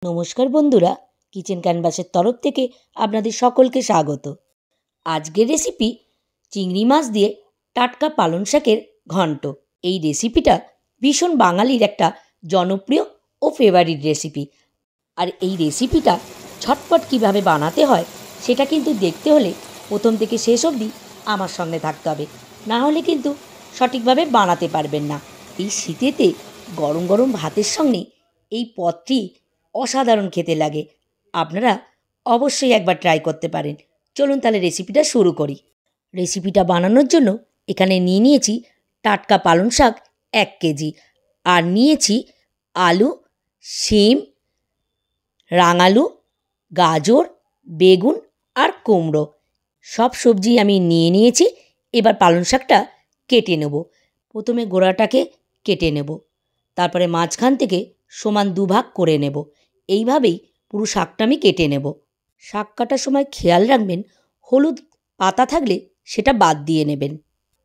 নমস্কার বন্ধুরা, কিচেন ক্যানভাসের তরফ থেকে আপনাদের সকলকে স্বাগত। আজকের রেসিপি চিংড়ি মাছ দিয়ে টাটকা পালং শাকের ঘন্ট। এই রেসিপিটা ভীষণ বাঙালির একটা জনপ্রিয় ও ফেভারিট রেসিপি। আর এই রেসিপিটা ঝটপট কিভাবে বানাতে হয় সেটা কিন্তু দেখতে হলে প্রথম থেকে শেষ অবধি আমার সঙ্গে থাকতে হবে, না হলে কিন্তু সঠিকভাবে বানাতে পারবেন না। এই শীতেতে গরম গরম ভাতের সঙ্গে এই পদটি অসাধারণ খেতে লাগে। আপনারা অবশ্যই একবার ট্রাই করতে পারেন। চলুন তাহলে রেসিপিটা শুরু করি। রেসিপিটা বানানোর জন্য এখানে নিয়েছি টাটকা পালং শাক 1 কেজি, আর নিয়েছি আলু, শিম, রাঙালু, গাজর, বেগুন আর কুমড়ো। সব সবজি আমি নিয়েছি। এবার পালং শাকটা কেটে নেব। প্রথমে গোড়াটাকে কেটে নেব, তারপরে মাঝখান থেকে সমান 2 ভাগ করে নেব। এইভাবেই পুরো শাকটা আমি কেটে নেব। শাক কাটার সময় খেয়াল রাখবেন হলুদ পাতা থাকলে সেটা বাদ দিয়ে নেবেন।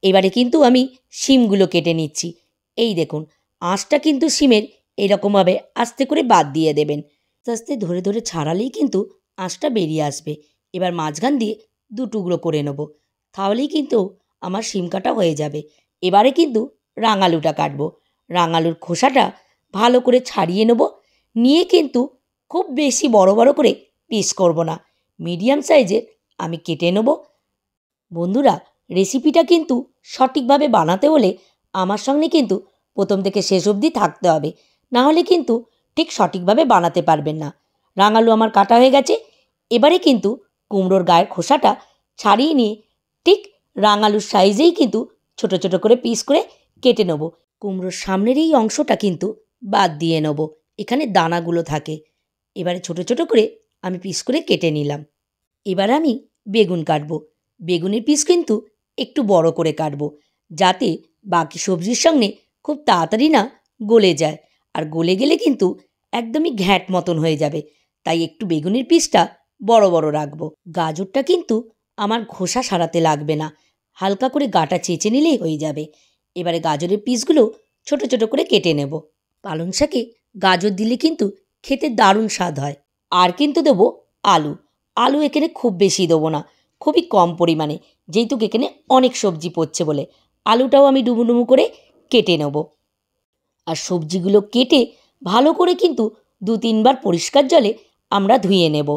এবারে কিন্তু আমি শিমগুলো কেটে নিচ্ছি। এই দেখুন, আঁশটা কিন্তু শিমের এইরকমভাবে আস্তে করে বাদ দিয়ে দেবেন। আস্তে আস্তে ধরে ধরে ছাড়ালেই কিন্তু আঁশটা বেরিয়ে আসবে। এবার মাঝখান দিয়ে 2 টুকরো করে নেব, তাহলেই কিন্তু আমার শিম কাটা হয়ে যাবে। এবারে কিন্তু রাঙালুটা কাটবো। রাঙালুর খোসাটা ভালো করে ছাড়িয়ে নেব। নিয়ে কিন্তু খুব বেশি বড় বড় করে পিস করব না, মিডিয়াম সাইজের আমি কেটে নেব। বন্ধুরা, রেসিপিটা কিন্তু সঠিকভাবে বানাতে হলে আমার সঙ্গে কিন্তু প্রথম থেকে শেষ অবধি থাকতে হবে, না হলে কিন্তু ঠিক সঠিকভাবে বানাতে পারবেন না। রাঙালু আমার কাটা হয়ে গেছে। এবারে কিন্তু কুমড়োর গায়ের খোসাটা ছাড়িয়ে নিয়ে ঠিক রাঙালুর সাইজেই কিন্তু ছোট ছোট করে পিস করে কেটে নেব। কুমড়োর সামনের এই অংশটা কিন্তু বাদ দিয়ে নেব, এখানে দানাগুলো থাকে। এবারে ছোট ছোট করে আমি পিস করে কেটে নিলাম। এবার আমি বেগুন কাটবো। বেগুনের পিস কিন্তু একটু বড় করে কাটবো, যাতে বাকি সবজির সঙ্গে খুব তাড়াতাড়ি না গলে যায়। আর গলে গেলে কিন্তু একদমই ঘ্যাঁট মতন হয়ে যাবে, তাই একটু বেগুনের পিসটা বড় বড় রাখবো। গাজরটা কিন্তু আমার খোসা সারাতে লাগবে না, হালকা করে গাটা চেঁচে নিলেই হয়ে যাবে। এবারে গাজরের পিসগুলো ছোট ছোট করে কেটে নেব। পালং শাকে গাজর দিলে কিন্তু খেতে দারুণ স্বাদ হয়। আর কিন্তু দেবো আলু। আলু এখানে খুব বেশি দেবো না, খুবই কম পরিমাণে, যেহেতু এখানে অনেক সবজি পড়ছে বলে। আলুটাও আমি ডুমু ডুমু করে কেটে নেব। আর সবজিগুলো কেটে ভালো করে কিন্তু 2-3 বার পরিষ্কার জলে আমরা ধুয়ে নেব,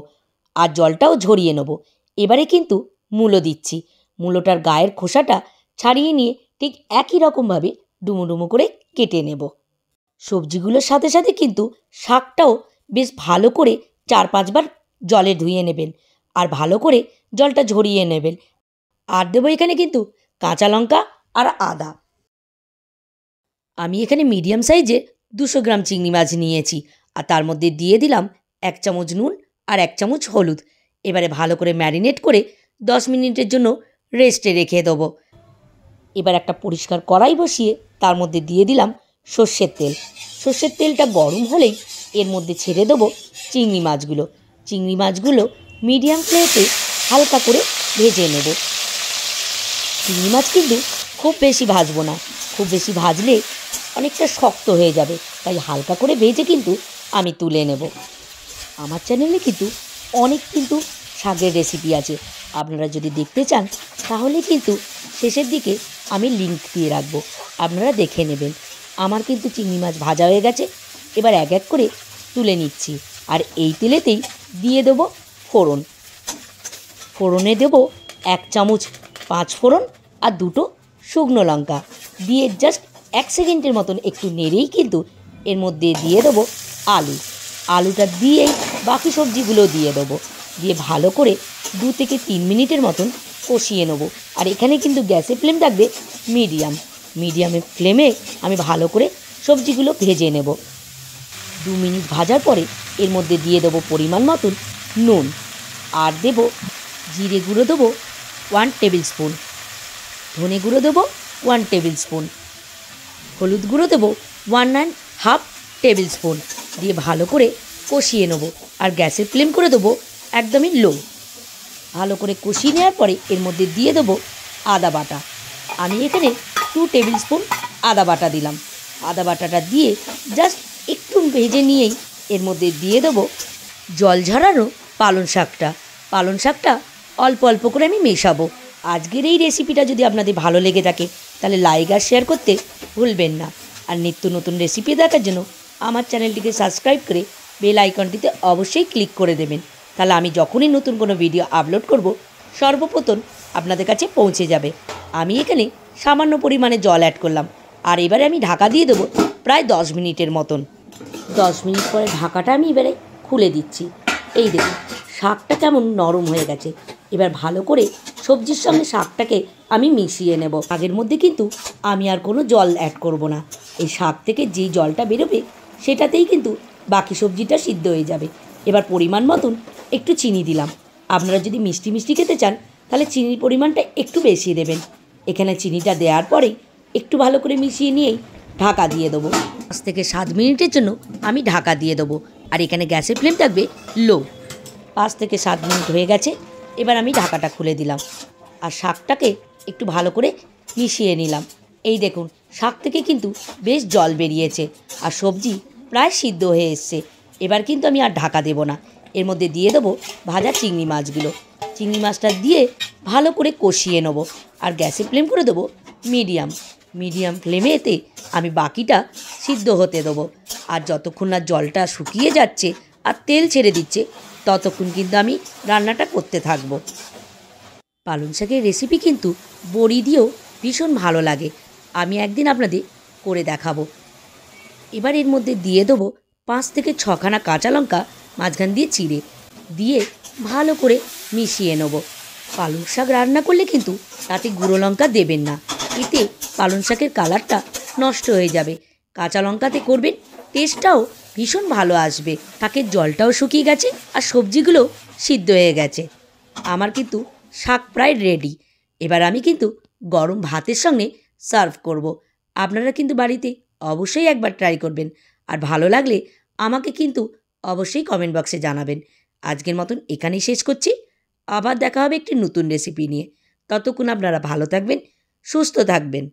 আর জলটাও ঝরিয়ে নেব। এবারে কিন্তু মূলো দিচ্ছি। মূলোটার গায়ের খোসাটা ছাড়িয়ে নিয়ে ঠিক একই রকমভাবে ডুমু ডুমু করে কেটে নেব। সবজিগুলোর সাথে সাথে কিন্তু শাকটাও বেশ ভালো করে 4-5 বার জলে ধুয়ে নেবেন, আর ভালো করে জলটা ঝরিয়ে নেবেন। আর দেবো এখানে কিন্তু কাঁচা লঙ্কা আর আদা। আমি এখানে মিডিয়াম সাইজের 200 গ্রাম চিংড়ি মাছ নিয়েছি, আর তার মধ্যে দিয়ে দিলাম 1 চামচ নুন আর 1 চামচ হলুদ। এবারে ভালো করে ম্যারিনেট করে 10 মিনিটের জন্য রেস্টে রেখে দেবো। এবার একটা পরিষ্কার কড়াই বসিয়ে তার মধ্যে দিয়ে দিলাম সর্ষের তেল। সর্ষের তেলটা গরম হলেই এর মধ্যে ছেড়ে দেবো চিংড়ি মাছগুলো। চিংড়ি মাছগুলো মিডিয়াম ফ্লেমে হালকা করে ভেজে নেব। চিংড়ি মাছ কিন্তু খুব বেশি ভাজবো না, খুব বেশি ভাজলে অনেকটা শক্ত হয়ে যাবে, তাই হালকা করে ভেজে কিন্তু আমি তুলে নেব। আমার চ্যানেলে কিন্তু অনেক শাকের রেসিপি আছে, আপনারা যদি দেখতে চান তাহলে কিন্তু শেষের দিকে আমি লিংক দিয়ে রাখবো, আপনারা দেখে নেবেন। আমার কিন্তু চিংড়ি মাছ ভাজা হয়ে গেছে। এবার এক এক করে তুলে নিচ্ছি, আর এই তেলেতেই দিয়ে দেবো ফোড়ন। ফোড়নে দেবো 1 চামচ 5 ফোড়ন আর 2টো শুকনো লঙ্কা দিয়ে জাস্ট 1 সেকেন্ডের মতন একটু নেড়েই কিন্তু এর মধ্যে দিয়ে দেবো আলু। আলুটা দিয়েই বাকি সবজিগুলো দিয়ে দেবো, দিয়ে ভালো করে 2 থেকে 3 মিনিটের মতন কষিয়ে নেবো। আর এখানে কিন্তু গ্যাসের ফ্লেম থাকবে মিডিয়ামের ফ্লেমে আমি ভালো করে সবজিগুলো ভেজে নেব। 2 মিনিট ভাজার পরে এর মধ্যে দিয়ে দেবো পরিমাণ মতন নুন, আর দেবো জিরে গুঁড়ো দেবো 1 টেবিল স্পুন, ধনে গুঁড়ো দেবো 1 টেবিল স্পুন, হলুদ গুঁড়ো দেবো 1.5 টেবিল স্পুন, দিয়ে ভালো করে কষিয়ে নেবো। আর গ্যাসের ফ্লেম করে দেবো একদমই লো। ভালো করে কষিয়ে নেওয়ার পরে এর মধ্যে দিয়ে দেবো আদা বাটা। আমি এখানে 2 টেবিল স্পুন আদা বাটা দিলাম। আদা বাটাটা দিয়ে জাস্ট একটু ভেজে নিয়েই এর মধ্যে দিয়ে দেবো জল ঝরানো পালং শাকটা। পালং শাকটা অল্প অল্প করে আমি মেশাবো। আজকের এই রেসিপিটা যদি আপনাদের ভালো লেগে থাকে তাহলে লাইক আর শেয়ার করতে ভুলবেন না। আর নিত্য নতুন রেসিপি দেখার জন্য আমার চ্যানেলটিকে সাবস্ক্রাইব করে বেল আইকনটিতে অবশ্যই ক্লিক করে দেবেন। তাহলে আমি যখনই নতুন কোনো ভিডিও আপলোড করব সর্বপ্রথম আপনাদের কাছে পৌঁছে যাবে। আমি এখানে সামান্য পরিমাণে জল অ্যাড করলাম। আর এবারে আমি ঢাকা দিয়ে দেবো প্রায় 10 মিনিটের মতন। 10 মিনিট পরে ঢাকাটা আমি এবারে খুলে দিচ্ছি। এই দেখুন শাকটা কেমন নরম হয়ে গেছে। এবার ভালো করে সবজির সঙ্গে শাকটাকে আমি মিশিয়ে নেব। শাকের মধ্যে কিন্তু আমি আর কোনো জল অ্যাড করব না। এই শাক থেকে যেই জলটা বেরোবে সেটাতেই কিন্তু বাকি সবজিটা সিদ্ধ হয়ে যাবে। এবার পরিমাণ মতন একটু চিনি দিলাম। আপনারা যদি মিষ্টি মিষ্টি খেতে চান তাহলে চিনির পরিমাণটা একটু বেশি দেবেন। এখানে চিনিটা দেওয়ার পরেই একটু ভালো করে মিশিয়ে নিয়েই ঢাকা দিয়ে দেবো। 5 থেকে 7 মিনিটের জন্য আমি ঢাকা দিয়ে দেবো। আর এখানে গ্যাসের ফ্লেম থাকবে লো। 5 থেকে 7 মিনিট হয়ে গেছে। এবার আমি ঢাকাটা খুলে দিলাম আর শাকটাকে একটু ভালো করে মিশিয়ে নিলাম। এই দেখুন শাক থেকে কিন্তু বেশ জল বেরিয়েছে আর সবজি প্রায় সিদ্ধ হয়ে এসছে। এবার কিন্তু আমি আর ঢাকা দেব না। এর মধ্যে দিয়ে দেবো ভাজা চিংড়ি মাছগুলো। চিংড়ি মাছটা দিয়ে ভালো করে কষিয়ে নেবো। আর গ্যাসের ফ্লেম করে দেবো মিডিয়াম ফ্লেমে এতে আমি বাকিটা সিদ্ধ হতে দেবো। আর যতক্ষণ না জলটা শুকিয়ে যাচ্ছে আর তেল ছেড়ে দিচ্ছে ততক্ষণ কিন্তু আমি রান্নাটা করতে থাকবো। পালং শাকের রেসিপি কিন্তু বড়ি দিয়েও ভীষণ ভালো লাগে। আমি একদিন আপনাদের করে দেখাবো। এবার এর মধ্যে দিয়ে দেবো 5 থেকে 6খানা কাঁচা লঙ্কা মাঝখান দিয়ে চিড়ে দিয়ে ভালো করে মিশিয়ে নেব। পালং শাক রান্না করলে কিন্তু তাতে গুঁড়ো লঙ্কা দেবেন না, এতে পালং শাকের কালারটা নষ্ট হয়ে যাবে। কাঁচা লঙ্কাতে করবেন, টেস্টটাও ভীষণ ভালো আসবে। শাকের জলটাও শুকিয়ে গেছে আর সবজিগুলো সিদ্ধ হয়ে গেছে। আমার কিন্তু শাক প্রায় রেডি। এবার আমি কিন্তু গরম ভাতের সঙ্গে সার্ভ করব। আপনারা কিন্তু বাড়িতে অবশ্যই একবার ট্রাই করবেন। আর ভালো লাগলে আমাকে কিন্তু অবশ্যই কমেন্ট বক্সে জানাবেন। আজকের মতন এখানেই শেষ করছি। আবার দেখা হবে একটি নতুন রেসিপি নিয়ে। ততক্ষণ আপনারা ভালো থাকবেন, সুস্থ থাকবেন।